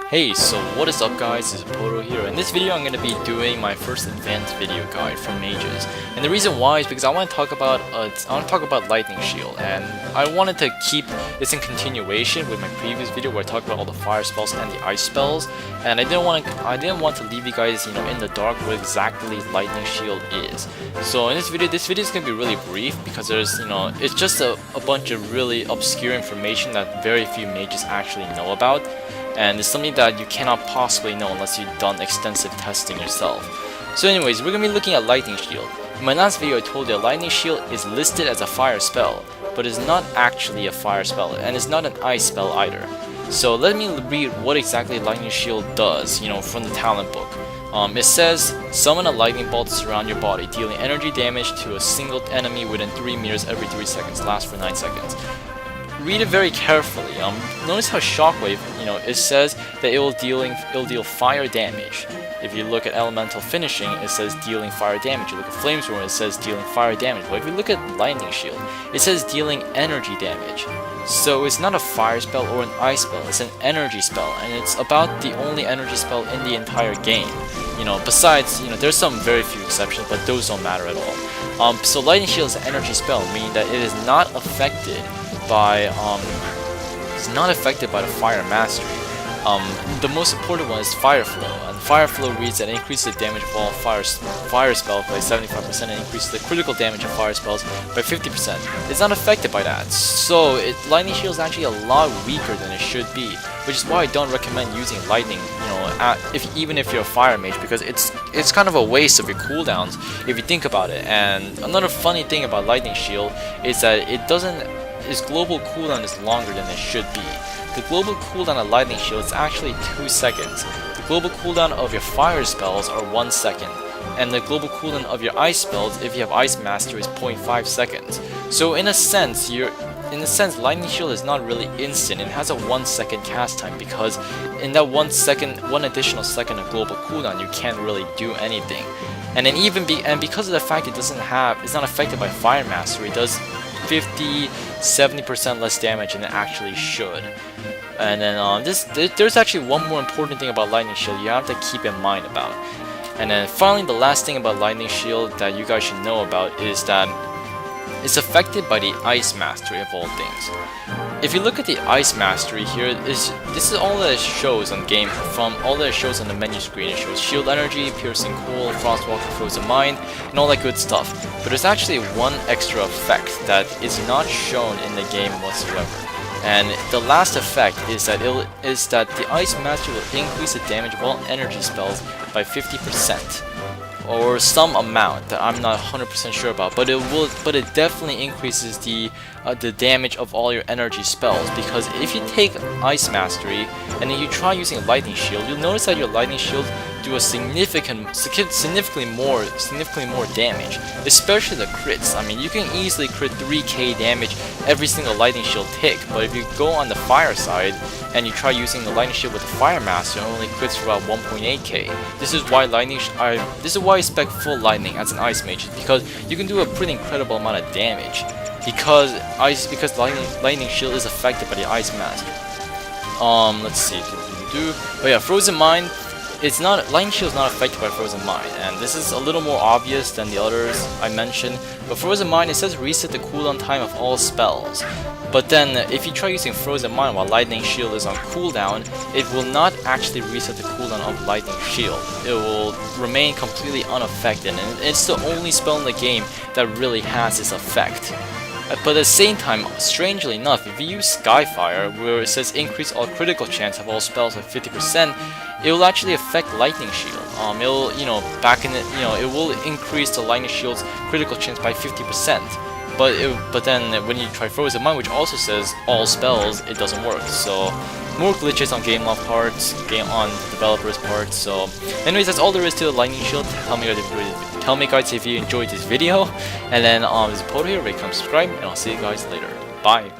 Hey, so what is up guys, this is Pohdoh here. In this video I'm going to be doing my first advanced video guide for mages. And the reason why is because I want to talk about Lightning Shield, and I wanted to keep this in continuation with my previous video where I talked about all the fire spells and the ice spells. And I didn't want to leave you guys, in the dark what exactly Lightning Shield is. So in this video is going to be really brief because there's, it's just a bunch of really obscure information that very few mages actually know about. And it's something that you cannot possibly know unless you've done extensive testing yourself. So anyways, we're going to be looking at Lightning Shield. In my last video I told you Lightning Shield is listed as a fire spell, but is not actually a fire spell, and it's not an ice spell either. So let me read what exactly Lightning Shield does, from the talent book. It says, summon a lightning bolt to surround your body, dealing energy damage to a single enemy within 3 meters every 3 seconds, lasts for 9 seconds. Read it very carefully. Notice how Shockwave, it says that it will deal fire damage. If you look at Elemental Finishing, it says dealing fire damage. You look at Flamethrower, it says dealing fire damage. But if you look at Lightning Shield, it says dealing energy damage. So it's not a fire spell or an ice spell, it's an energy spell, and it's about the only energy spell in the entire game. Besides, there's some very few exceptions, but those don't matter at all. So Lightning Shield is an energy spell, meaning that it is not affected by the Fire Mastery. The most important one is Fire Flow, and Fire Flow reads that it increases the damage of all fire spells by 75% and increases the critical damage of fire spells by 50%. It's not affected by that, so Lightning Shield is actually a lot weaker than it should be, which is why I don't recommend using Lightning, even if you're a Fire Mage, because it's kind of a waste of your cooldowns if you think about it. And another funny thing about Lightning Shield is that its global cooldown is longer than it should be. The global cooldown of Lightning Shield is actually 2 seconds. The global cooldown of your fire spells are 1 second. And the global cooldown of your ice spells, if you have Ice Mastery, is 0.5 seconds. So in a sense, Lightning Shield is not really instant. It has a 1 second cast time, because in that 1 additional second of global cooldown, you can't really do anything. And then because of the fact it's not affected by Fire Mastery, it does 50-70% less damage than it actually should. And then there's actually one more important thing about Lightning Shield you have to keep in mind about. And then finally, the last thing about Lightning Shield that you guys should know about is that it's affected by the Ice Mastery of all things. If you look at the Ice Mastery here, this is all that it shows on game. From all that it shows on the menu screen, it shows Shield Energy, Piercing Cool, Frostwalker, Frozen Mind, and all that good stuff. But there's actually one extra effect that is not shown in the game whatsoever. And the last effect is that the Ice Mastery will increase the damage of all energy spells by 50%. Or some amount that I'm not 100% sure about, but it definitely increases the damage of all your energy spells. Because if you take Ice Mastery and then you try using Lightning Shield, you'll notice that your Lightning Shield do a significantly more damage, especially the crits. I mean, you can easily crit 3k damage every single Lightning Shield tick, but if you go on the fire side and you try using the Lightning Shield with the Fire Master, it only crits for about 1.8k. This is why I spec full Lightning as an Ice Mage, because you can do a pretty incredible amount of damage, because Lightning Shield is affected by the Ice Master. Let's see. Oh yeah, Frozen Mind. Lightning Shield is not affected by Frozen Mind, and this is a little more obvious than the others I mentioned. But Frozen Mind, it says reset the cooldown time of all spells. But then, if you try using Frozen Mind while Lightning Shield is on cooldown, it will not actually reset the cooldown of Lightning Shield. It will remain completely unaffected, and it's the only spell in the game that really has this effect. But at the same time, strangely enough, if you use Skyfire, where it says increase all critical chance of all spells by 50%, it will actually affect Lightning Shield. It will increase the Lightning Shield's critical chance by 50%. But then when you try Frozen Mind, which also says all spells, it doesn't work. So more glitches on GameLoft parts, on the developers' parts. So anyways, that's all there is to the Lightning Shield. Tell me guys if you enjoyed this video, and then this is Pohdoh here. Rate, comment, subscribe, and I'll see you guys later. Bye.